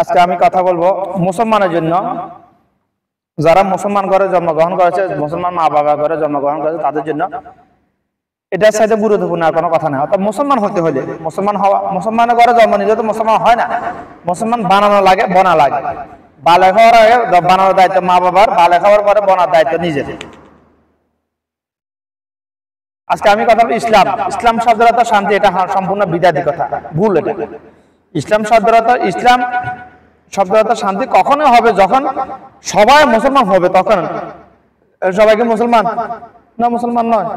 আজকে আমি কথা বলবো মুসলমানের জন্য, যারা মুসলমান ঘরে জন্মগ্রহণ করেছে, মুসলমান মা বাবা ঘরে জন্মগ্রহণ করেছে, তাদের জন্য এটার সাথে গুরুত্বপূর্ণ আর কোনো কথা না। অর্থাৎ মুসলমান হতে হলে, মুসলমান হওয়া, মুসলমানের ঘরে জন্ম নিলে তো মুসলমান হয় না, মুসলমান বানানো লাগে, বনা লাগে। বালে খাওয়ার আগে বানানোর দায়িত্ব মা বাবার, বালে খাওয়ার পরে বনার দায়িত্ব নিজের। আজকে আমি কথা বলি ইসলাম। ইসলাম শব্দের অর্থ শান্তি, এটা সম্পূর্ণ বিদাতি কথা, ভুল এটা। ইসলাম শব্দের অর্থ, ইসলাম শব্দের অর্থ শান্তি কখনো হবে যখন সবাই মুসলমান হবে, তখন। সবাইকে মুসলমান না, মুসলমান নয়।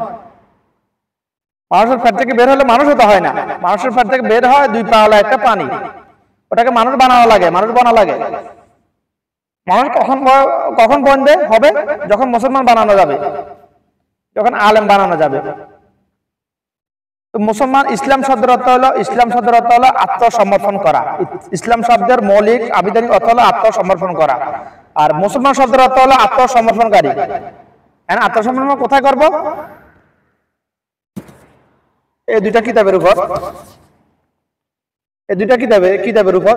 মানুষের পেট থেকে বের হলে মানুষ হতে হয় না, মানুষের পেট থেকে বের হয় দুই পাওয়ালা একটা প্রাণী, ওটাকে মানুষ বানানো লাগে, মানুষ বানা লাগে। মানুষ কখন বন্ধে হবে? যখন মুসলমান বানানো যাবে, যখন আলেম বানানো যাবে। তো মুসলমান, ইসলাম শব্দের অর্থ হলো, ইসলাম শব্দের অর্থ হলো আত্মসমর্পণ করা। ইসলাম শব্দের মৌলিক আবিধানিক অর্থ হলো আত্মসমর্পণ করা, আর মুসলমান শব্দের অর্থ হলো আত্মসমর্পণকারী। হ্যাঁ, আত্মসমর্পণ কোথায় করব? এই দুইটা কিতাবের উপর, এই দুইটা কিতাবের উপর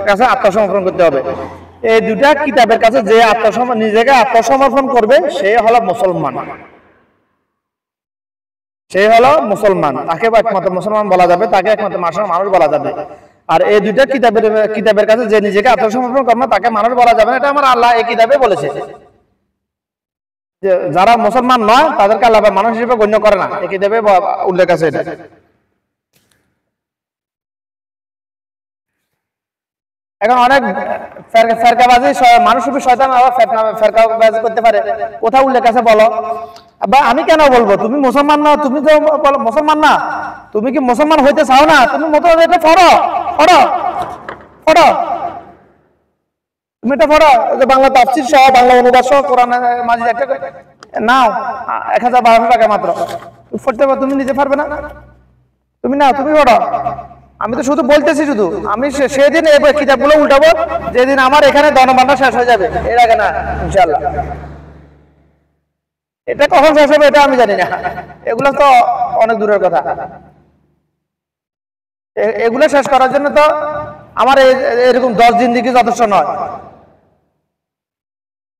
কাছে আত্মসমর্পণ করতে হবে। এই দুইটা কিতাবের কাছে যে নিজেকে আত্মসমর্পণ করবে, সে হলো মুসলমান, সে হলো মুসলমান। তাকে একমাত্র মুসলমান বলা যাবে, তাকে একমাত্র মানুষ বলা যাবে। আর এই দুইটা কিতাবের কাছে যে নিজেকে আত্মসমর্পণ করবে, তাকে মানুষ বলা যাবে না। এটা আমার আল্লাহ এই কিতাবে বলেছে যে যারা মুসলমান নয় তাদেরকে আল্লাহ মানুষ হিসেবে গণ্য করে না, এই কিতাবে উল্লেখ আছে এটা। এখন অনেক ফেরকাবাজি মানুষ রূপী শয়তান আবার ফেরকাবাজি করতে পারে। কোথাও উল্লেখ আছে বলো? বা আমি কেন বলবো? তুমি মুসলমান না, তুমি তো বলো মুসলমান না, তুমি কি মুসলমান হইতে চাও না? তুমি এটা পড়ো, তুমি এটা পড়ো, যে বাংলা তাফসীর সহ, বাংলা অনুবাদ সহ কোরআন মাজিদ একটা নাও, 1012 টাকা মাত্র। পড়তে পারো? তুমি নিজে পারবে না? তুমি না, তুমি পড়ো। আমি তো শুধু বলতেছি, শুধু আমি সেদিন এই কিতাবগুলো উল্টাবো যেদিন আমার এখানে ধনভাণ্ডার শেষ হয়ে যাবে, এর আগে না ইনশাআল্লাহ। এটা কখন শেষ হবে এটা আমি জানি না, এগুলো তো অনেক দূরের কথা। এগুলো শেষ করার জন্য তো আমার এরকম 10 জিন্দেগি যথেষ্ট নয়।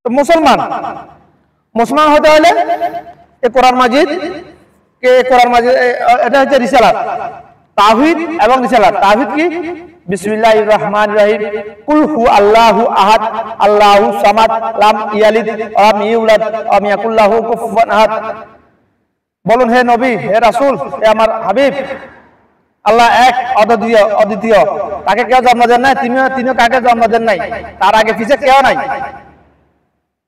তো মুসলমান হতে হলে এই কোরআন মাজিদ, এটা হচ্ছে রিসালাত, তাওহীদ এবং রিসালাত। তাওহীদ কি? বিসমিল্লাহির রহমানির রহিম, কুল হু আল্লাহু আহাদ আল্লাহু সামাদ লাম ইয়ালিদ ওয়া লাম ইউলাদ ওয়া লাম ইয়াকুল লাহু কুফুয়ান আহাদ। বলুন হে নবী, হে রাসূল, হে আমার হাবিব, আল্লাহ এক, অদ্বিতীয়, তাকে কেউ জন্ম দেন নাই, তিনিও কাকে জন্ম দেন নাই, তার আগে পিছে কেউ নাই,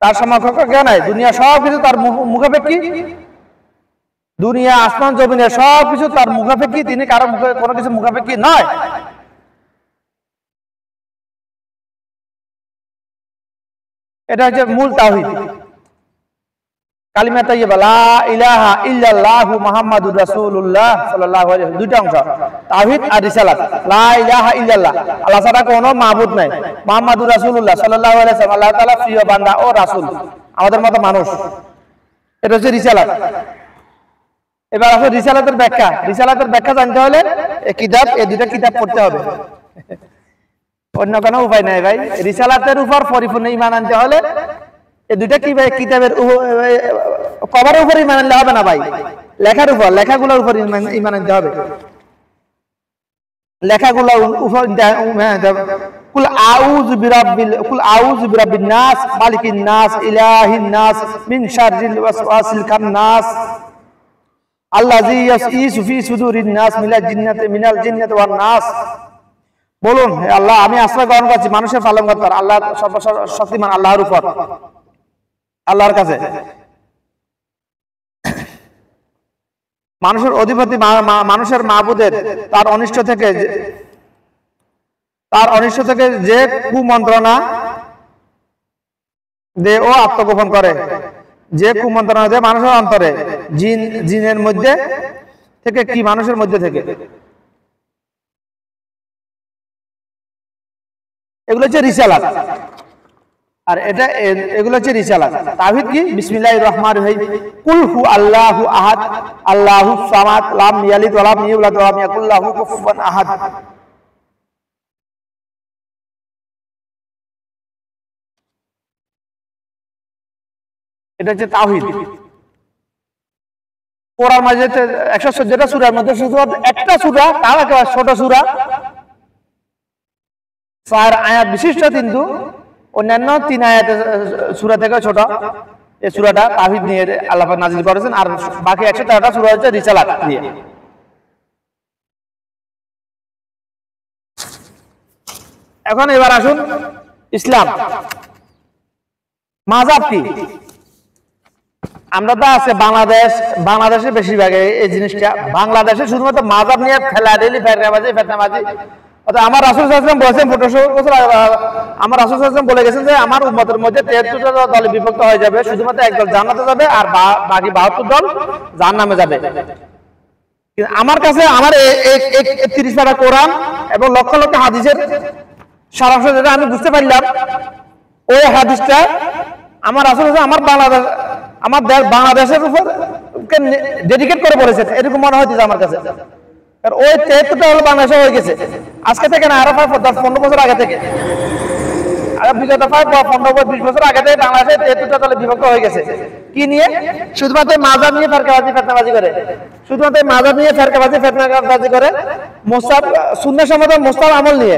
তার সমকক্ষ কেউ নাই। দুনিয়া সবকিছু তার মুখাপেক্ষী, দুনিয়া আসমান জমিনে সবকিছু তার মুখাপেক্ষী, তিনি কারো মুখে কোনো কিছু মুখাপেক্ষী নয়। এটা হচ্ছে মূল তাওহীদ, কালিমা তাইয়্যিবা, লা ইলাহা ইল্লাল্লাহু মুহাম্মাদুর রাসূলুল্লাহ সাল্লাল্লাহু আলাইহি ওয়াসাল্লাম। দুইটা অংশ, তাওহীদ আর রিসালাত। লা ইলাহা ইল্লাল্লাহ, আল্লাহ ছাড়া কোনো মাবুদ নাই। মুহাম্মাদুর রাসূলুল্লাহ সাল্লাল্লাহু আলাইহি ওয়াসাল্লাম, আল্লাহ তাআলা প্রিয় বান্দা ও রাসূল, আমাদের মতো মানুষ। এটা হচ্ছে রিসালাত। এবার আসলে রিসালাতের ব্যাখ্যা। রিসালাতের ব্যাখ্যা জানতে হলে এই দুইটা কিতাব পড়তে হবে, অন্য কোনো উপায় নাই ভাই। রিসালাতের উপর পরিপূর্ণ ঈমান আনতে হলে এই দুইটা কিতাবের কভারের উপর ঈমান আনলে হবে না ভাই, লেখাগুলোর উপর ঈমান আনতে হবে। লেখাগুলোর উপর কুল আউযু বিরাব্বিন নাস মালিকিন নাস ইলাহিন নাস মিন শাররিল ওয়াসওয়াসিল খান্নাস আল্লাযী ইয়াসইসু ফি সুদুরিন নাস মিনাল জিন্নাতি ওয়ান নাস। বলুন হে আল্লাহ, আমি আশ্রয় গ্রহণ করছি মানুষের পালনকর্তা আল্লাহ সর্বশক্তিমান আল্লাহর উপর, আল্লাহর কাছে। মানুষের অধিপতি, মানুষের মাবুদের, তার অনিষ্ট থেকে যে কুমন্ত্রণা দে ও আত্মগোপন করে, যে কুমন্ত্রণা দেয় মানুষের অন্তরে, জিনের মধ্যে থেকে কি মানুষের মধ্যে থেকে, এগুলো হচ্ছে রিসালাত। আর এটা এগুলো হচ্ছে রিসালাত। তাওহীদ কি? বিসমিল্লাহির রহমানির রহিম, কুল হু আল্লাহু আহাদ আল্লাহুস সামাদ লাম ইয়ালিদ ওয়া লাম ইউলাদ ওয়া লাম ইয়াকুল লাহু কুফুয়ান আহাদ। এটা হচ্ছে তাওহীদ। কোরআন মাঝে 114টা সূরার মধ্যে শুধু একটা সূরা, তাও একেবারে ছোট সূরা, 4 আয়াত বিশিষ্ট, কিন্তু অন্যান্য 3 আয়াতের সূরা থেকে ছোট। এই সূরাটা তাওহীদ নিয়ে আল্লাহ পাক নাযিল করেছেন, আর বাকি 113টা সূরা হচ্ছে রিসালাত নিয়ে। এখন এবার আসুন ইসলাম মাযহাব কি। আমরা তো আছে বাংলাদেশে বেশিরভাগ এই জিনিসটা, বাংলাদেশে শুধুমাত্র মাযহাব নিয়ে ফেলাডেলি ফেতনাবাজি। আমার রাসূল সাল্লাল্লাহু আলাইহি ওয়াসাল্লাম বলেছেন 1500 বছর আমার রাসূল সাল্লাল্লাহু আলাইহি ওয়াসাল্লাম বলে গেছেন যে আমার উম্মতের মধ্যে 73টা দলে বিভক্ত হয়ে যাবে, শুধুমাত্র একদল জান্নাতে যাবে আর বাকি 72 দল জাহান্নামে যাবে। কিন্তু আমার কাছে আমার 31 পারা কোরআন এবং লক্ষ লক্ষ হাদিসের সারাংশ যেটা আমি বুঝতে পারলাম, ওই হাদিসটা আমার রাসূল আমার বাংলাদেশের উপর ডেডিকেট করে বলেছেন, এরকম মনে হইতেছে আমার কাছে। আর ওই 73টা হলো বাংলাদেশে হয়ে গেছে আজকে থেকে না, আরো 10-15 বছর আগে থেকে, বিগত 15-20 বছর আগে থেকে বাংলাদেশে 73টা দলে বিভক্ত হয়ে গেছে। কি নিয়ে? শুধুমাত্র মাযহাব নিয়ে ফেতনাবাজি করে, শুধুমাত্র মাযহাব নিয়ে ফেতনাবাজি করে, মুস্তাহাব সুন্নাহ সম্মত মুস্তাহাব আমল নিয়ে,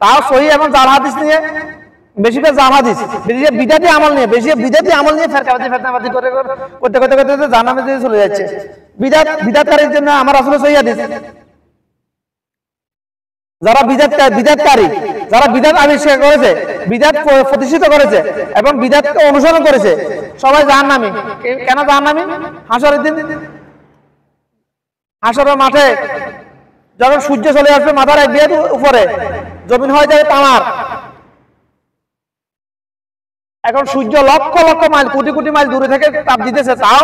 তাও সহিহ এবং জাল হাদিস নিয়ে, বেশিরভাগ জাল হাদিস, বেশিরভাগ বিদাতি আমল নিয়ে, বিদাতি আমল নিয়ে ফেতনাবাজি করতে জাহান্নামে দিয়ে চলে যাচ্ছে। বিদাতকারীর জন্য আমার রাসূলের সহিহ হাদিস। যারা বিদাতকারী, যারা বিদাত আবিষ্কার করেছে, বিদাত প্রতিষ্ঠিত করেছে এবং বিদাতকে অনুসরণ করেছে, সবাই জাহান্নামী। কেন জাহান্নামী? হাসরের দিন, হাসরের মাঠে যখন সূর্য চলে আসবে মাথার এক বিয়ার উপরে, জমিন হয়ে যাবে তামার। এখন সূর্য লক্ষ লক্ষ মাইল, কোটি কোটি মাইল দূরে থেকে তাপ দিতেছে, তাও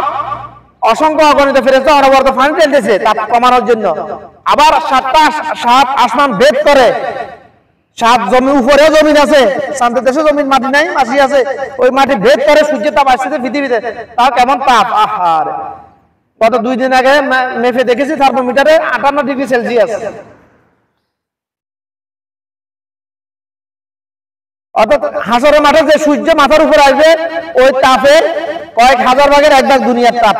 অসংখ্য অগণিত ফেরেশতা অনবরত পানি ঢেলতেছে তাপ কমানোর জন্য। আবার 7 আসমান ভেদ করে, 7 জমি, উপরেও জমিন আছে, শান্ত দেশে জমিন মাটি নাই, মাটি আছে, ওই মাটি ভেদ করে সূর্যের তাপ আসছে পৃথিবীতে, তাও কেমন তাপ! আহার, গত 2 দিন আগে মেপে দেখেছি থার্মোমিটারে 58 ডিগ্রি সেলসিয়াস। অর্থাৎ হাসরের মাঠে যে সূর্য মাথার উপর আসবে, ওই তাপে কয়েক হাজার ভাগের 1 ভাগ দুনিয়ার তাপ,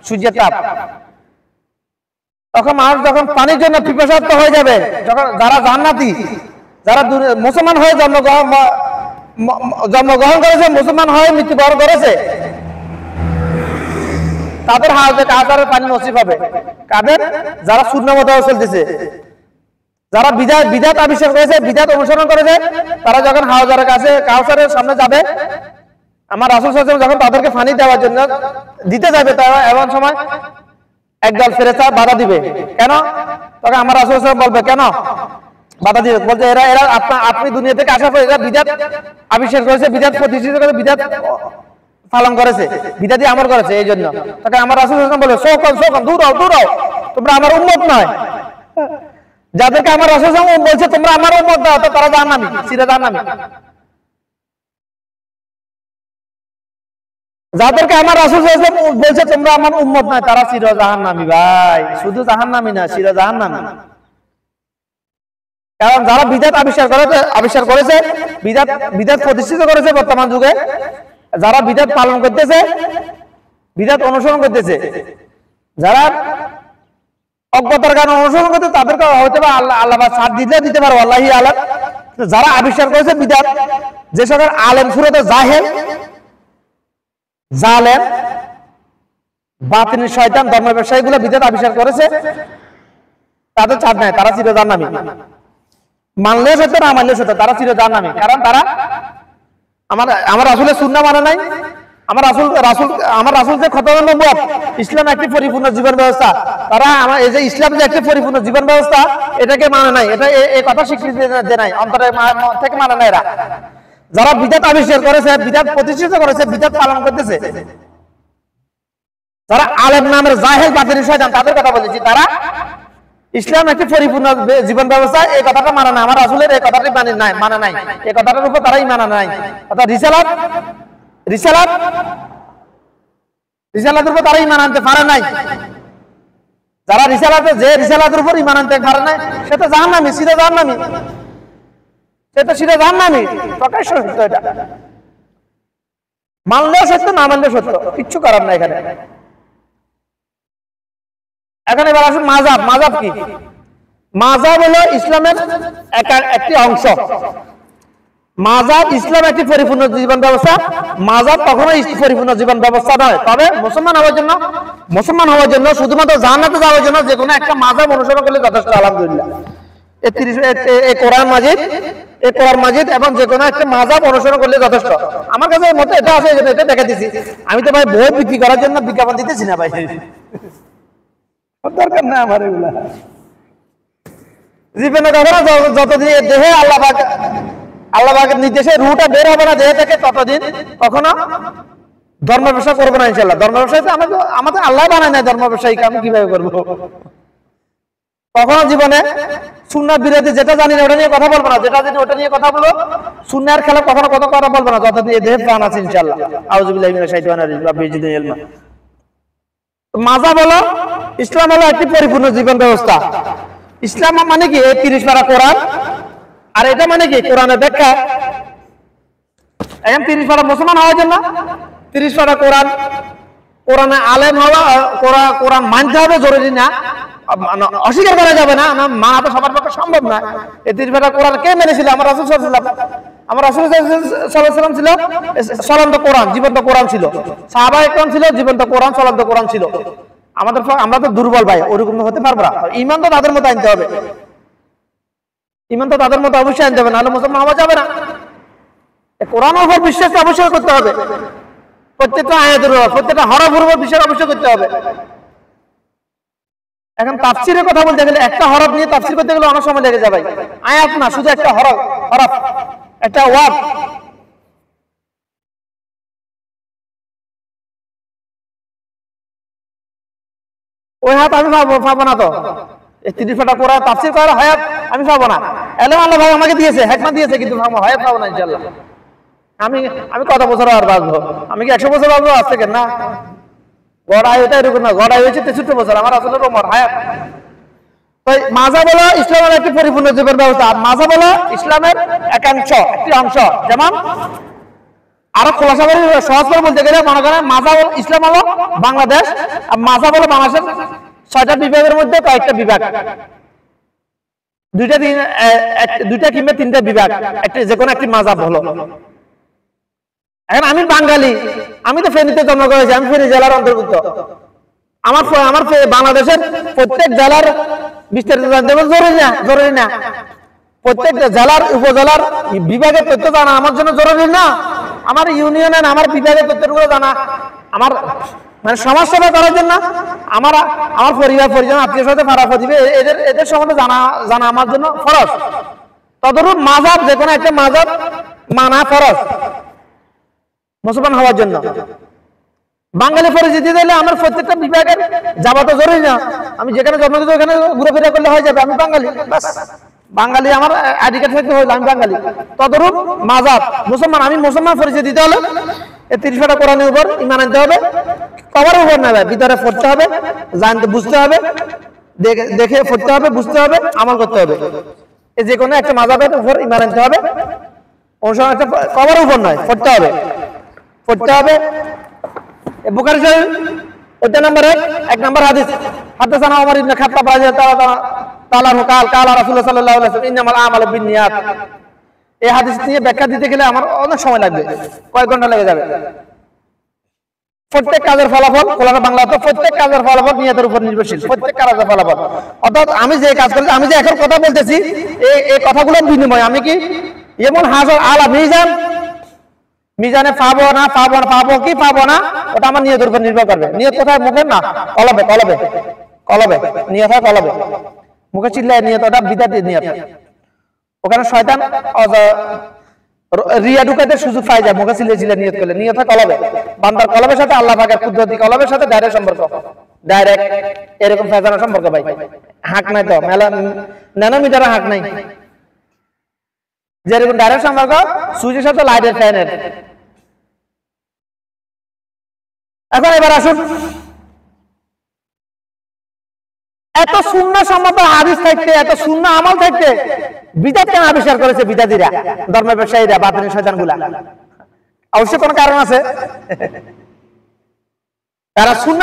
সূর্যের তাপ। তখন মানুষ যখন পানির জন্য পিপাসার্ত হয়ে যাবে, যখন যারা জান্নাতি, যারা মুসলমান হয়ে জন্মগ্রহণ করেছে, মুসলমান হয়ে মৃত্যুবরণ করেছে, তাদের হাউজে কাউসারের পানি নসিব হবে। কাদের? যারা সুন্নাহ মতো চলতেছে, যারা বিদাত আবিষ্কার করেছে, বিদাত অনুসরণ করেছে, তারা যখন হাউজারের কাছে কাউসারের সামনে যাবে, আমার রাসূল সাল্লাল্লাহু আলাইহি ওয়াসাল্লাম যখন তাদেরকে পানি দেওয়ার জন্য দিতে যাবে, তারা এমন সময় একদল ফেরেশতা বাধা দিবে। কেন? তখন আমার রাসূল সাল্লাল্লাহু আলাইহি ওয়াসাল্লাম বলবে, কেন বাধা দিবে? বলতে এরা আপনি দুনিয়া থেকে আসার পর এরা বিদাত আবিষ্কার করেছে, বিদাত প্রতিষ্ঠিত করেছে, বিদাত পালন করেছে, বিদাতি আমল করেছে, এই জন্য। তখন আমার রাসূল সাল্লাল্লাহু আলাইহি ওয়াসাল্লাম বলে, শোকন, দূর হও, তোমরা আমার উম্মত নয়। যাদেরকে আমার রাসূল সাল্লাল্লাহু আলাইহি ওয়াসাল্লাম বলছে তোমরা আমার উম্মত নয়, তারা জাহান্নামী, সিরা জাহান্নামী। যাদেরকে আমার রাসূল সাল্লাল্লাহু আলাইহি ওয়াসাল্লাম বলছে তোমরা আমার উম্মত নয়, তারা সিরা জাহান্নামী। ভাই, শুধু জাহান্নামী না, সিরা জাহান্নামী। কারণ যারা বিদাত আবিষ্কার করেছে, বিদাত প্রতিষ্ঠিত করেছে বর্তমান যুগে, যারা বিদাত পালন করতেছে, বিদাত অনুসরণ করতেছে, যারা অজ্ঞতার কারণে অনুসরণ করতে, তাদেরকে হয়তো বা আল্লাহ ছাড় দিতে পারো, আল্লাহি আলাম। যারা আবিষ্কার করেছে বিদাত, যে সকল আলেম সুরতে জালেম, বাতিনি শয়তান, ধর্ম ব্যবসায়ীগুলো বিদাত আবিষ্কার করেছে, তাদের ছাড় নাই, তারা চির জাহান্নামী। মানলেও সত্য, না মানলেও সত্য, তারা চির জাহান্নামী। কারণ তারা আমার রাসূলের সুন্নাহ মানে নাই। আমার রাসূল যে খতমে নবুয়ত, ইসলাম একটি পরিপূর্ণ জীবন ব্যবস্থা, তারা এই যে ইসলাম যে একটি পরিপূর্ণ জীবন ব্যবস্থা, এটাকে মানে নাই, এটা এই কথা স্বীকৃতি দেয় নাই, অন্তরের থেকে মানে নাই। এরা যারা বিদাত আবিষ্কার করেছে, বিদাত প্রতিষ্ঠিত করেছে, বিদাত পালন করতেছে, যারা আলেম নামের জাহেল বাতিনি শয়তান, তাদের কথা বলেছি, তারা ইসলাম একটি পরিপূর্ণ জীবন ব্যবস্থা, এই কথাটা মানা না, আমার রাসূলের এই কথাটি মানে নাই, এই কথাটার উপর তারাই মানা নাই। অর্থাৎ রিসালাতের উপর তারা ঈমান আনতে পারে নাই। যারা রিসালাতের উপর ঈমান আনতে পারে নাই সে তো জাহান্নামী, সিধা জাহান্নামী, প্রকাশ্য সত্য। এটা মানলেও সত্য, না মানলেও সত্য, কিচ্ছু করার না এখানে। এখন এবার আসুন মাযহাব কি? মাযহাব হলো ইসলামের একটি অংশ। মাযহাব ইসলাম একটি পরিপূর্ণ জীবন ব্যবস্থা। মাযহাব কখনো পরিপূর্ণ জীবন ব্যবস্থা নয়। তবে মুসলমান হওয়ার জন্য শুধুমাত্র জান্নাতে যাওয়ার জন্য যে কোনো একটা মাযহাব অনুসরণ করলে যথেষ্ট। আলহামদুলিল্লাহ, এই কোরআন মাজিদ এবং যে কোনো একটা মাযহাব অনুসরণ করলে যথেষ্ট। আমার কাছে মতে এটা আছে, এটা দেখে দিছি। আমি তো ভাই বই বিক্রি করার জন্য বিজ্ঞাপন দিতেছি না ভাই, দরকার না আমার এগুলা। জীবনে কখনো যতদিন দেহে আল্লাহ পাকের নির্দেশে রুটা বের হবে না দেহ থেকে, ততদিন কখনো ধর্ম ব্যবসা করবো না ইনশাআল্লাহ। ধর্ম ব্যবসায়ী আমাদের আল্লাহ বানায় না, ধর্ম ব্যবসায়ী আমি কিভাবে করবো? কখনো জীবনে সুন্নাহ বিরোধী যেটা জানি না ওটা নিয়ে কথা বলবো না, যেটা জানি ওটা নিয়ে কথা বলবো। সুন্নাহর খেলা কখনো কথা বলবো না যতদিন এই দেহে প্রাণ আছে ইনশাআল্লাহ। আউযুবিল্লাহি মিনাশ শাইতানির রাজিম। রাব্বি জিদনি ইলমা। মাযহাব হলো, ইসলাম হলো একটি পরিপূর্ণ জীবন ব্যবস্থা। ইসলাম মানে কি? এই 30 পারা কোরআন, আর এটা মানে কি? কোরআনের ব্যাখ্যা। এখন 30 পারা মুসলমান হওয়ার জন্য 30 পারা কোরআনে আলেম হওয়া, কোরআন মানতে হবে জরুরি না, অস্বীকার করা যাবে না, মানা তো সবার পক্ষে সম্ভব না। এই 30 পারা কোরআন কে মেনেছিল? আমার রাসূল সাল্লাল্লাহু আলাইহি ওয়াসাল্লাম। আমার রাসূল সাল্লাল্লাহু আলাইহি ওয়াসাল্লাম ছিল চলন্ত কোরআন, জীবন্ত কোরআন ছিল। সাহাবায়ে কেরাম ছিল জীবন্ত কোরআন, চলন্ত কোরআন ছিল। আমরা তো দুর্বল ভাই, ওরকম হতে পারবো না। ঈমান তো তাদের মতো আনতে হবে, অবশ্যই আনতে হবে, নাহলে মুসলমান হওয়া যাবে না। কোরআনের উপর বিশ্বাস অবশ্যই করতে হবে, প্রত্যেকটা আয়াতের উপর, প্রত্যেকটা হরফের উপর বিশ্বাস অবশ্যই করতে হবে। এখন তাফসীরের কথা বলতে গেলে একটা হরফ নিয়ে তাফসীর করতে গেলে অনেক সময় লেগে যাবে। আয়াত না, শুধু একটা হরফ, একটা ওয়ার্ড। ওই হাত আমি পাবো না। তো এই 30 পারা কোরআন তাফসীর করার হায়াত আমি পাবো না। এলেম আল্লাহ ভাই আমাকে দিয়েছে, হিকমত দিয়েছে, কিন্তু হায়াত পাবো না ইনশাআল্লাহ। আমি কত বছর আর বাঁচবো? আমি কি 100 বছর বাঁচবো আজ থেকে? না, গড়াই এটা এরকম না, গড়াই হয়েছে 63 বছর। আমার আসলে ওমর হায়াত। তো মাযহাব হলো ইসলামের একটি পরিপূর্ণ জীবন ব্যবস্থা। মাযহাব হলো ইসলামের একাংশ, একটি অংশ। যেমন আরো খোলাসা করে সহজ করে বলতে গেলে মনে করেন মাযহাব ইসলাম হলো বাংলাদেশ, আর মাযহাব হলো বাংলাদেশের 6টা বিভাগের মধ্যে কয়েকটা বিভাগ, দুইটা কিংবা 3টা বিভাগ, যে কোনো একটি মাযহাব হলো। এখন আমি বাঙালি, আমি তো ফেনীতে জন্ম করেছি, আমি ফেনী জেলার অন্তর্ভুক্ত। আমার বাংলাদেশের প্রত্যেক জেলার বিস্তারিত জানতে হবে জরুরি না। প্রত্যেক জেলার উপজেলার বিভাগের তথ্য জানা আমার জন্য জরুরি না। আমার ইউনিয়নের আমার বিভাগের তথ্যগুলো জানা, আমার মানে সমাজ সেবা করার জন্য, আমার পরিবার পরিজন আত্মীয় সাথে পাড়া প্রতিবে এদের সম্বন্ধে জানা আমার জন্য ফরজ। তদরূপ মাযহাব, যে কোনো একটা মাযহাব মানা ফরজ মুসলমান হওয়ার জন্য। বাঙালি পরিচিতি দিলে আমার প্রত্যেকটা বিভাগের যাওয়া তো জরুরি না। আমি যেখানে জন্ম দিতে ওখানে ঘুরেফেরা করলে হয়ে যাবে, আমি বাঙালি, বাস। বাঙালি আমার আইডি কার্ড থাকতে হইলো আমি বাঙালি। তদরূপ মাযহাব মুসলমান, আমি মুসলমান পরিচয় দিতে হলে এই 30 পারা কোরআনের উপর ঈমান আনতে হবে। কবরের উপর না, ভিতরে পড়তে হবে, জানতে বুঝতে হবে, দেখে পড়তে হবে, বুঝতে হবে, আমল করতে হবে। এই যে কোনো একটা মাযহাবের উপর ঈমান আনতে হবে। অনুসরণ একটা কবরের উপর নয়, পড়তে হবে। বুখারী শরীফ অধ্যায় নম্বর 1 নম্বর হাদিস, হাদাসানা ওমর ইবনে খাত্তাব রাদিয়াল্লাহু তাআলা আনহু কালা রাসূলুল্লাহ সাল্লাল্লাহু আলাইহি ওয়াসাল্লাম ইন্নামাল আমালু বিন্নিয়াত। এই হাদিস নিয়ে ব্যাখ্যা দিতে গেলে আমার অনেক সময় লাগবে, কয়েক ঘন্টা লেগে যাবে। প্রত্যেক কাজের ফলাফল, কোরআন বাংলাতে প্রত্যেক কাজের ফলাফল নিয়তের উপর নির্ভরশীল। প্রত্যেক কাজের ফলাফল, অর্থাৎ আমি যে কাজ করছি, আমি যে এখন কথা বলতেছি, এই কথাগুলোর বিনিময়ে আমি কি এমন হাজার আলা মিজানে পাবো কি পাবো না, ওটা আমার নিয়তের উপর নির্ভর করবে। নিয়ত কোথায়? মুখে না, কলবে। নিয়ত হয় কলবে, মুখে চিল্লায় নিয়ত, ওটা বিদাত নিয়ত। ওখানে শয়তান রিয়া ঢুকাইতে সুযোগ পাই যায়, মুখে চিল্লে নিয়ত করলে। নিয়ত হয় কলবে, বান্দার কলবের সাথে আল্লাহ পাকের কুদরতি কলবের সাথে ডাইরেক্ট সম্পর্ক, ডাইরেক্ট এরকম ফেজানা সম্পর্ক ভাই। হাঁক নাই তো ন্যানোমিটার হাঁক নাই যেরকম ডাইরেক্ট সম্পর্ক সুইচের সাথে লাইটের ফ্যানের এখন এবার আসুন এত শূন্য সম্মত হাদিস থাকতে এত শূন্য আমল থাকতে বিদাত কেন আবিষ্কার করেছে বিদাতীরা ধর্ম ব্যবসায়ীরা বাতিনি শয়তানগুলা অবশ্যই কোনো কারণ আছে তারা শূন্য